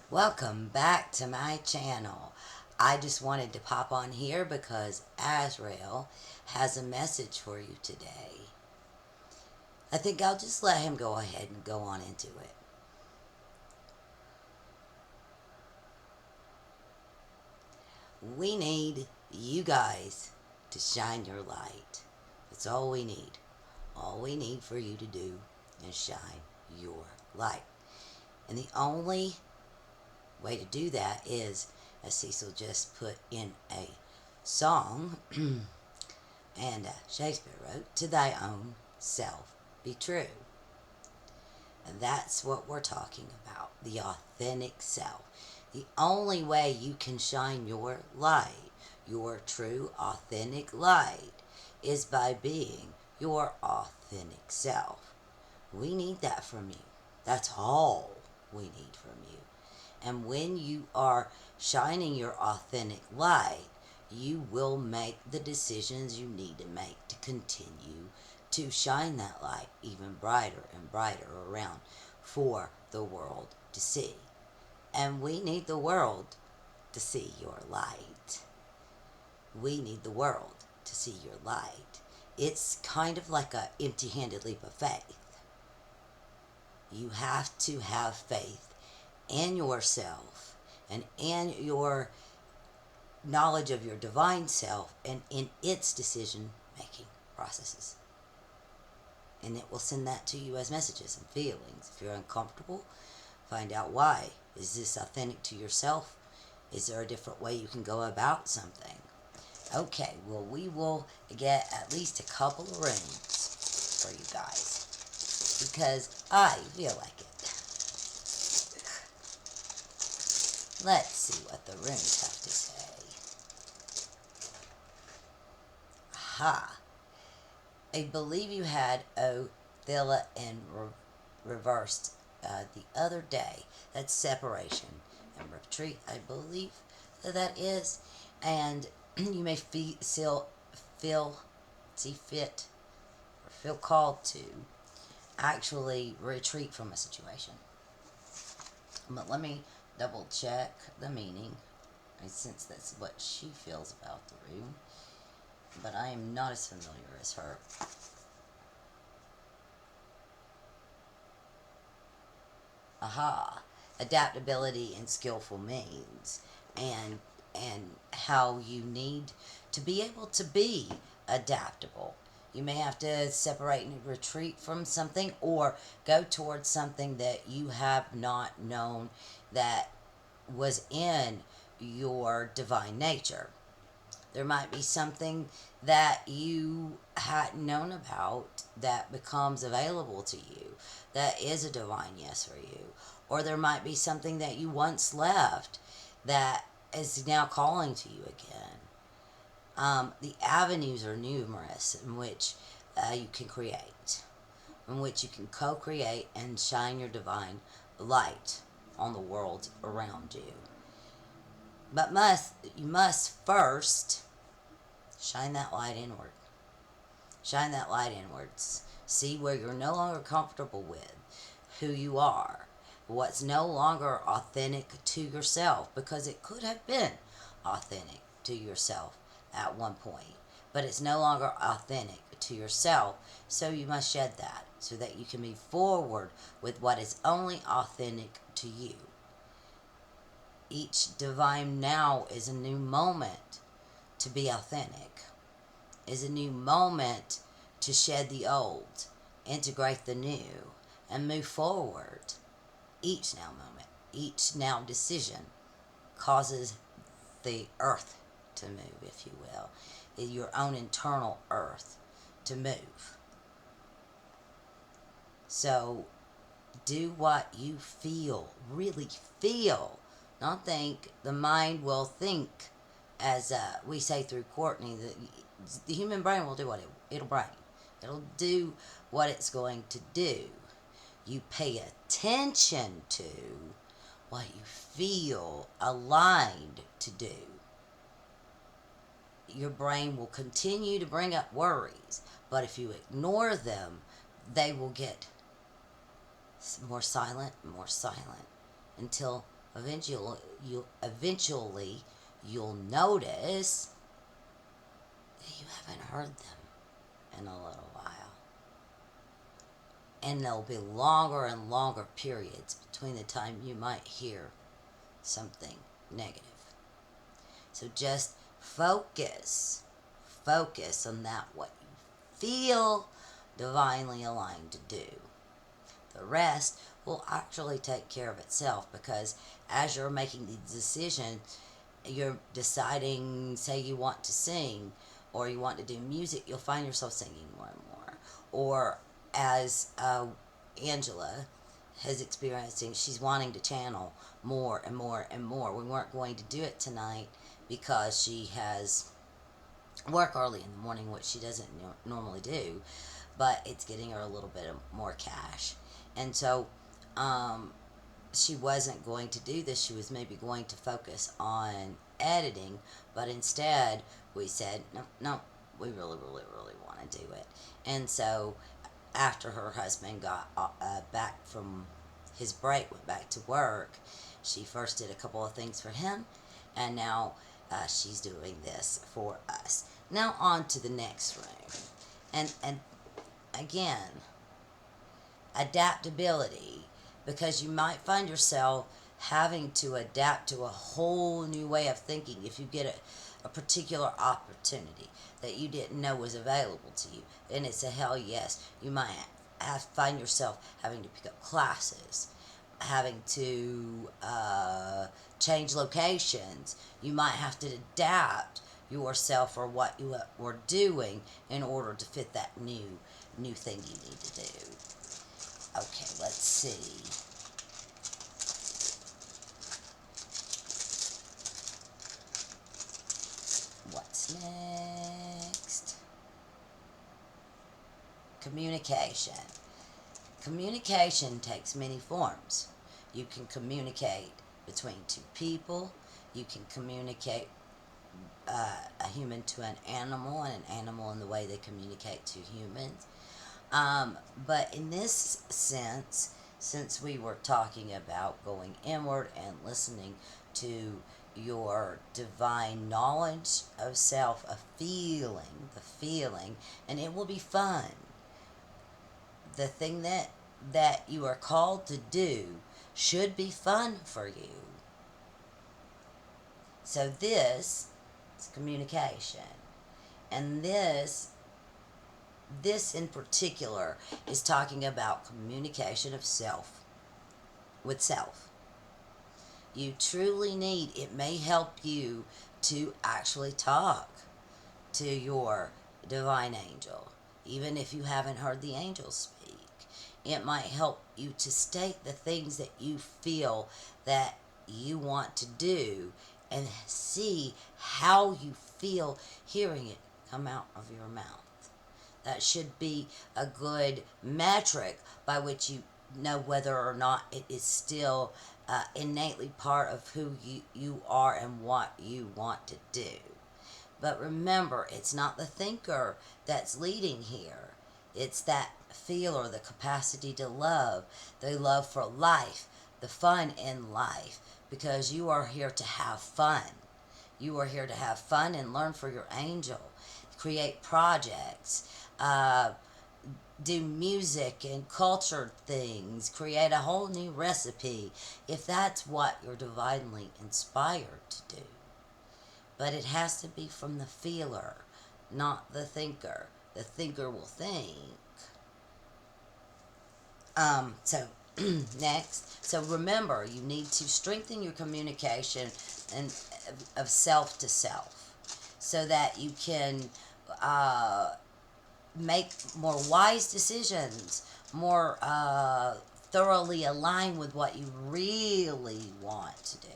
Welcome back to my channel. I just wanted to pop on here because Azrael has a message for you today. I think I'll just let him go ahead and go on into it. We need you guys to shine your light. That's all we need. All we need for you to do is shine your light. And the only way to do that is, as Cecil just put in a song, and Shakespeare wrote, to thy own self be true. And that's what we're talking about, the authentic self. The only way you can shine your light, your true authentic light, is by being your authentic self. We need that from you. That's all we need from you. And when you are shining your authentic light, you will make the decisions you need to make to continue to shine that light even brighter and brighter around for the world to see. And we need the world to see your light. We need the world to see your light. It's kind of like an empty-handed leap of faith. You have to have faith in yourself and in your knowledge of your divine self and in its decision making processes. And it will send that to you as messages and feelings. If you're uncomfortable, find out why. Is this authentic to yourself? Is there a different way you can go about something? Okay, well, we will get at least a couple of rooms for you guys because I feel like it. Let's see what the runes have to say. Aha. I believe you had Othilla in reversed the other day. That's separation and retreat, I believe that is. And you may feel fit or feel called to actually retreat from a situation. But let me double check the meaning. I sense that's what she feels about the rune, but I am not as familiar as her. Aha. Adaptability and skillful means, and how you need to be able to be adaptable. You may have to separate and retreat from something or go towards something that you have not known that was in your divine nature. There might be something that you hadn't known about that becomes available to you that is a divine yes for you. Or there might be something that you once left that is now calling to you again. The avenues are numerous in which you can create, in which you can co-create and shine your divine light on the world around you. But you must first shine that light inward. Shine that light inwards. See where you're no longer comfortable with who you are, what's no longer authentic to yourself, because it could have been authentic to yourself at one point, but it's no longer authentic to yourself, so you must shed that so that you can move forward with what is only authentic to you. Each divine now is a new moment to be authentic, is a new moment to shed the old, integrate the new, and move forward. Each now moment, each now decision causes the earth to move, if you will, your own internal earth to move. So do what you feel, really feel. Don't think. The mind will think, as we say through Courtney, the human brain will do what it'll brain. It'll do what it's going to do. You pay attention to what you feel aligned to do. Your brain will continue to bring up worries, but if you ignore them, they will get more silent, until eventually you'll notice that you haven't heard them in a little while. And there'll be longer and longer periods between the time you might hear something negative. So just focus on that, what you feel divinely aligned to do. The rest will actually take care of itself, because as you're making the decision, you're deciding, say you want to sing or you want to do music, you'll find yourself singing more and more. Or as Angela has experiencing, she's wanting to channel more and more and more. We weren't going to do it tonight because she has work early in the morning, which she doesn't normally do, but it's getting her a little bit more cash. And so she wasn't going to do this. She was maybe going to focus on editing, but instead we said, no, no, we really, really, really want to do it. And so after her husband got back from his break, went back to work, she first did a couple of things for him, and now she's doing this for us. Now on to the next room. And again, adaptability, because you might find yourself having to adapt to a whole new way of thinking if you get a particular opportunity that you didn't know was available to you, and it's a hell yes. You might find yourself having to pick up classes, having to change locations. You might have to adapt yourself or what you were doing in order to fit that new thing you need to do. Okay, let's see. What's next? Communication. Communication takes many forms. You can communicate between two people. You can communicate a human to an animal, and an animal in the way they communicate to humans. But in this sense, since we were talking about going inward and listening to your divine knowledge of self, the feeling, and it will be fun. The thing that you are called to do should be fun for you. So this is communication. And this in particular is talking about communication of self with self. You truly need, it may help you to actually talk to your divine angel, even if you haven't heard the angel speak. It might help you to state the things that you feel that you want to do, and see how you feel hearing it come out of your mouth. That should be a good metric by which you know whether or not it is still innately part of who you are and what you want to do. But remember, it's not the thinker that's leading here. It's that feeler, the capacity to love, the love for life, the fun in life, because you are here to have fun. You are here to have fun and learn for your angel, create projects, do music and culture things, create a whole new recipe, if that's what you're divinely inspired to do. But it has to be from the feeler, not the thinker. The thinker will think. So next, so remember, you need to strengthen your communication and of self to self, so that you can make more wise decisions, more thoroughly align with what you really want to do.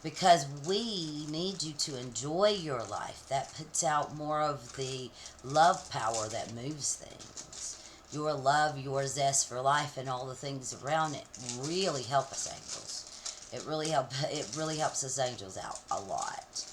Because we need you to enjoy your life. That puts out more of the love power that moves things. Your love, your zest for life, and all the things around it really help us angels. It really helps us angels out a lot.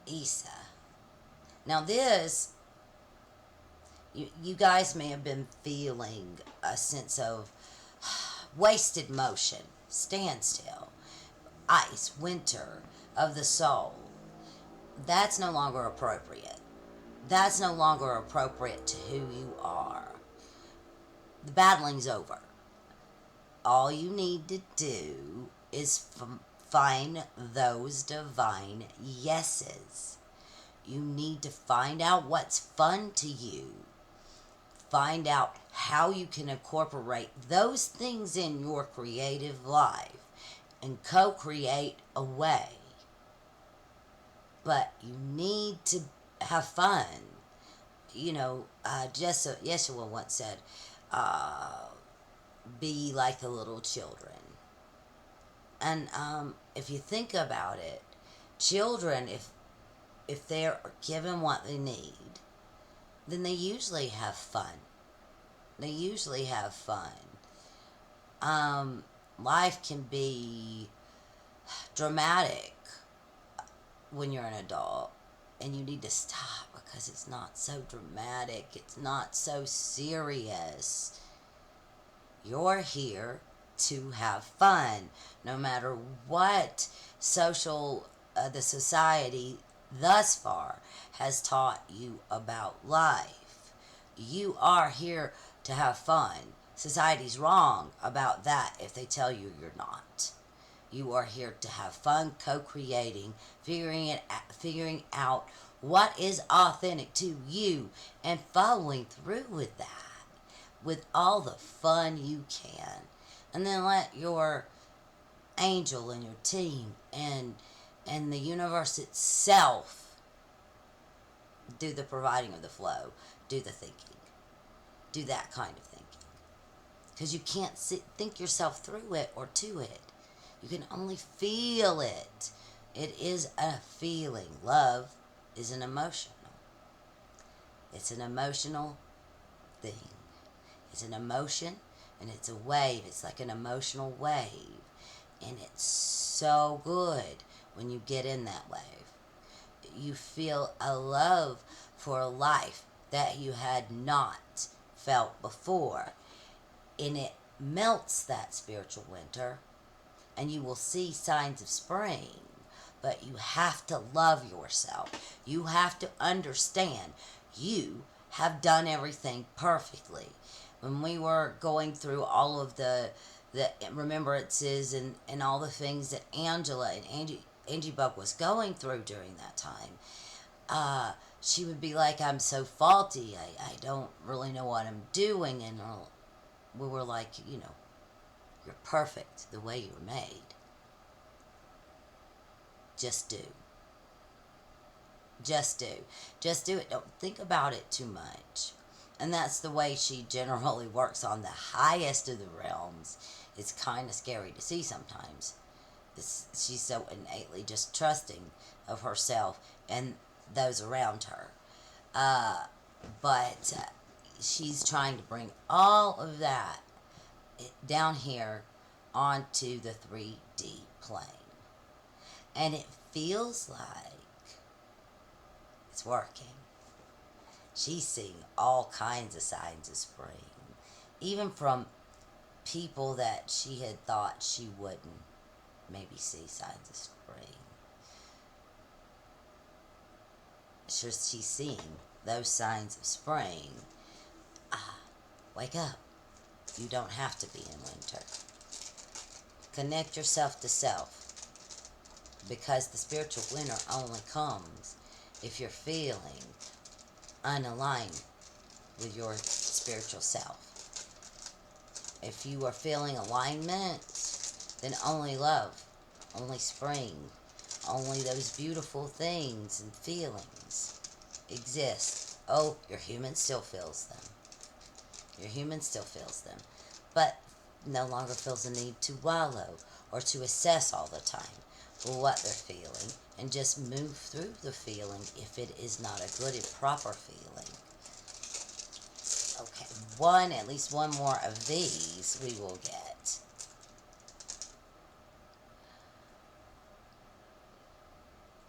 Isa. Now this You guys may have been feeling a sense of wasted motion, standstill, ice, winter of the soul. That's no longer appropriate. That's no longer appropriate to who you are. The battling's over. All you need to do is find those divine yeses. You need to find out what's fun to you. Find out how you can incorporate those things in your creative life and co create a way. But you need to have fun. Yeshua once said, be like the little children. And if you think about it, children, if they're given what they need, then they usually have fun. They usually have fun. Life can be dramatic when you're an adult, and you need to stop because it's not so dramatic. It's not so serious. You're here to have fun, no matter what the society thus far has taught you about life. You are here to have fun. Society's wrong about that if they tell you you're not. You are here to have fun, co-creating, figuring out what is authentic to you, and following through with that with all the fun you can. And then let your angel and your team and the universe itself do the providing of the flow, do the thinking, do that kind of thinking. Because you can't think yourself through it or to it. You can only feel it. It is a feeling. Love is an emotional. It's an emotional thing. It's an emotion, and it's a wave. It's like an emotional wave. And it's so good when you get in that wave. You feel a love for a life that you had not felt before. And it melts that spiritual winter, and you will see signs of spring. But you have to love yourself. You have to understand you have done everything perfectly. When we were going through all of the remembrances and all the things that Angela and Angie Buck was going through during that time, she would be like, I'm so faulty. I don't really know what I'm doing. And we were like, you're perfect the way you were made. Just do. Just do. Just do it. Don't think about it too much. And that's the way she generally works on the highest of the realms. It's kind of scary to see sometimes. She's so innately just trusting of herself and those around her. But she's trying to bring all of that down here onto the 3D plane. And it feels like it's working. She's seeing all kinds of signs of spring, even from people that she had thought she wouldn't maybe see signs of spring. She's seeing those signs of spring. Wake up. You don't have to be in winter. Connect yourself to self, because the spiritual winter only comes if you're feeling unaligned with your spiritual self. If you are feeling alignment, then only love, only spring, only those beautiful things and feelings exist. Oh, your human still feels them. Your human still feels them, but no longer feels the need to wallow or to assess all the time what they're feeling, and just move through the feeling if it is not a good and proper feeling. Okay, at least one more of these we will get.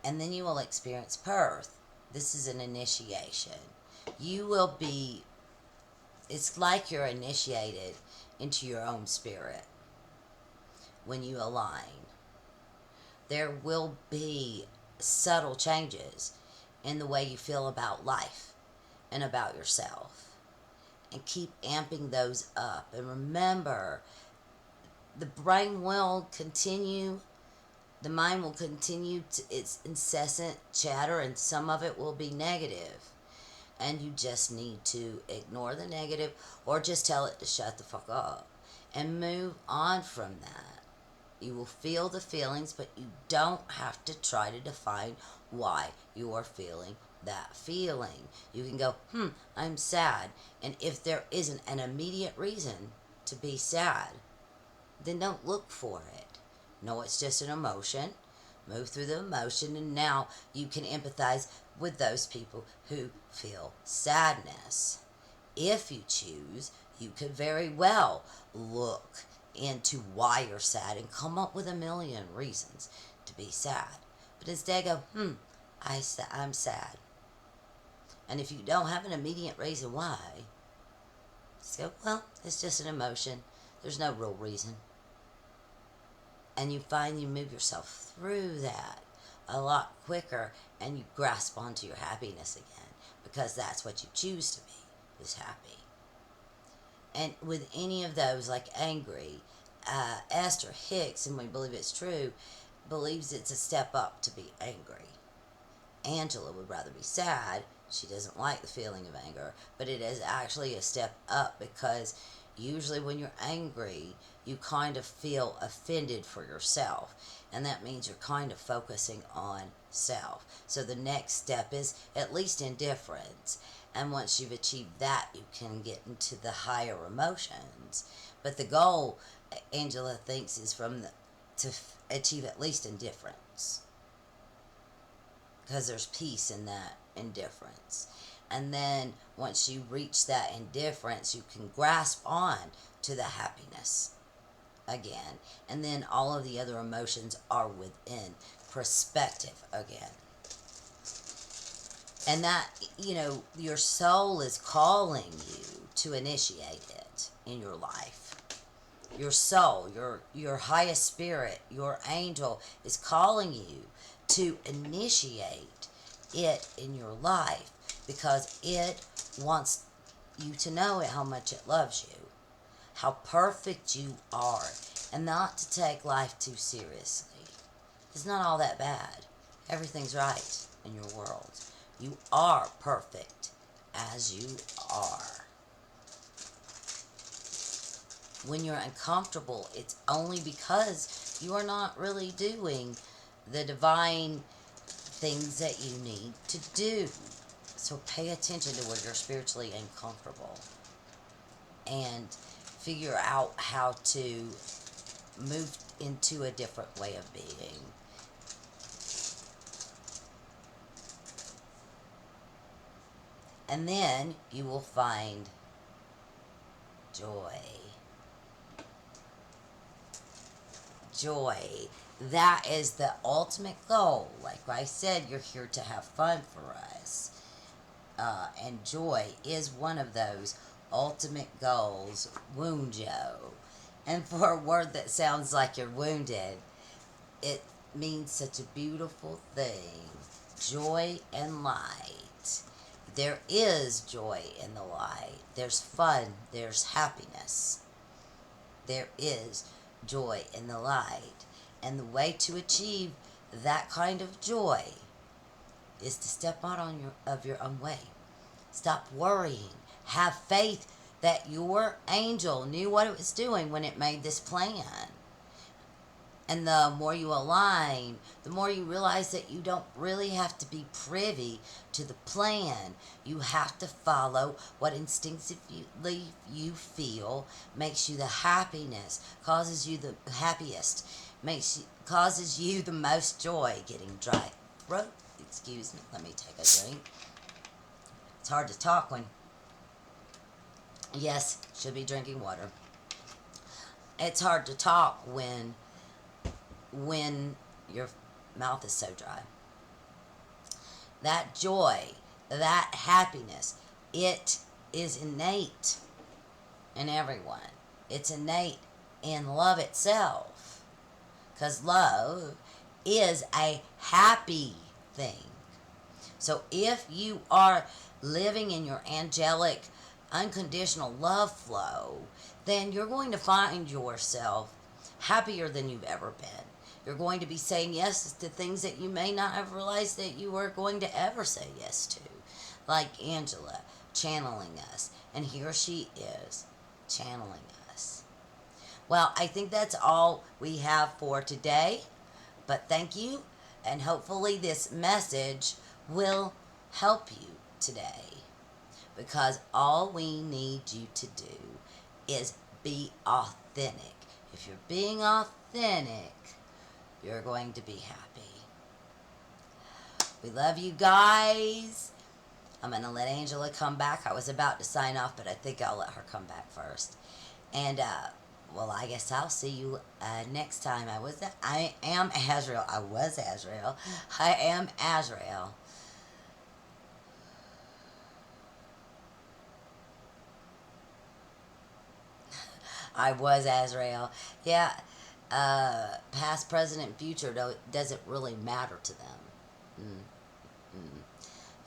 And then you will experience birth. This is an initiation. You will be It's like you're initiated into your own spirit when you align. There will be subtle changes in the way you feel about life and about yourself. And keep amping those up. And remember, the brain will continue, the mind will continue to its incessant chatter, and some of it will be negative. And you just need to ignore the negative or just tell it to shut the fuck up and move on from that. You will feel the feelings, but you don't have to try to define why you are feeling that feeling. You can go, I'm sad. And if there isn't an immediate reason to be sad, then don't look for it. No, it's just an emotion. Move through the emotion, and now you can empathize with those people who feel sadness. If you choose, you could very well look into why you're sad and come up with a million reasons to be sad. But instead go, I'm sad. And if you don't have an immediate reason why, just go, well, it's just an emotion. There's no real reason. And you find you move yourself through that a lot quicker, and you grasp onto your happiness again, because that's what you choose to be, is happy. And with any of those, like angry, Esther Hicks, and we believe it's true, believes it's a step up to be angry. Angela would rather be sad. She doesn't like the feeling of anger, but it is actually a step up, because usually when you're angry, you kind of feel offended for yourself, and that means you're kind of focusing on self. So the next step is at least indifference, and once you've achieved that, you can get into the higher emotions. But the goal, Angela thinks, is to achieve at least indifference, because there's peace in that indifference. And then once you reach that indifference, you can grasp on to the happiness again. And then all of the other emotions are within perspective again. And that, your soul is calling you to initiate it in your life. Your soul, your highest spirit, your angel is calling you to initiate it in your life, because it wants you to know how much it loves you, how perfect you are, and not to take life too seriously. It's not all that bad. Everything's right in your world. You are perfect as you are. When you're uncomfortable, it's only because you are not really doing the divine things that you need to do. So pay attention to where you're spiritually uncomfortable, and figure out how to move into a different way of being. And then you will find joy. Joy. That is the ultimate goal. Like I said, you're here to have fun for us. And joy is one of those ultimate goals, wounjo. And for a word that sounds like you're wounded, it means such a beautiful thing. Joy and light. There is joy in the light. There's fun. There's happiness. There is joy in the light. And the way to achieve that kind of joy is to step out of your own way. Stop worrying. Have faith that your angel knew what it was doing when it made this plan. And the more you align, the more you realize that you don't really have to be privy to the plan. You have to follow what instinctively you feel makes you the happiness, causes you the happiest, causes you the most joy. Getting dry throat. Excuse me. Let me take a drink. It's hard to talk when... Yes, should be drinking water. It's hard to talk when your mouth is so dry. That joy, that happiness, it is innate in everyone. It's innate in love itself. Because love is a happy thing. So if you are living in your angelic, unconditional love flow, then you're going to find yourself happier than you've ever been. You're going to be saying yes to things that you may not have realized that you were going to ever say yes to. Like Angela channeling us. And here she is channeling us. Well, I think that's all we have for today. But thank you. And hopefully this message will help you today. Because all we need you to do is be authentic. If you're being authentic, you're going to be happy. We love you guys. I'm going to let Angela come back. I was about to sign off, but I think I'll let her come back first. And, well, I guess I'll see you next time. I am Azrael. I was Azrael. I am Azrael. I was Azrael. Yeah, past, present, and future doesn't really matter to them. Mm, mm.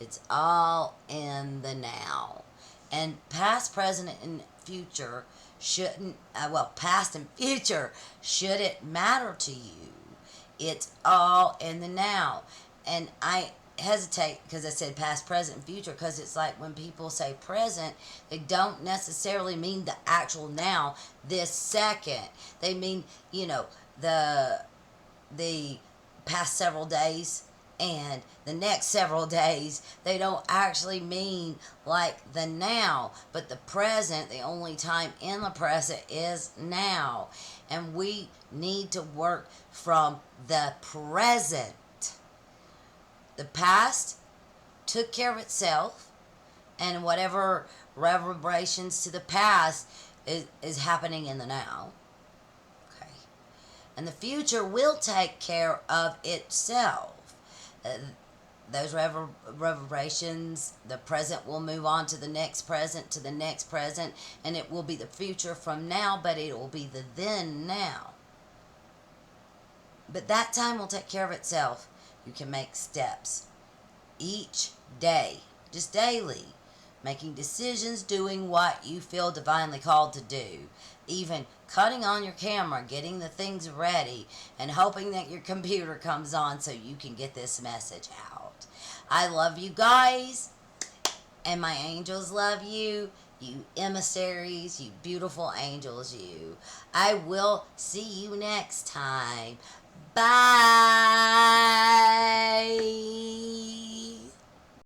It's all in the now. And past, present, and future shouldn't, well, past and future shouldn't matter to you. It's all in the now. And I hesitate because I said past, present, and future because it's like when people say present, they don't necessarily mean the actual now, this second. They mean, the past several days and the next several days. They don't actually mean like the now, but the present, the only time in the present is now. And we need to work from the present. The past took care of itself, and whatever reverberations to the past is happening in the now. Okay. And the future will take care of itself. Those reverberations, the present will move on to the next present, to the next present, and it will be the future from now, but it will be the then now. But that time will take care of itself. You can make steps each day, just daily, making decisions, doing what you feel divinely called to do, even cutting on your camera, getting the things ready, and hoping that your computer comes on so you can get this message out. I love you guys, and my angels love you. You emissaries, you beautiful angels, you. I will see you next time. Bye.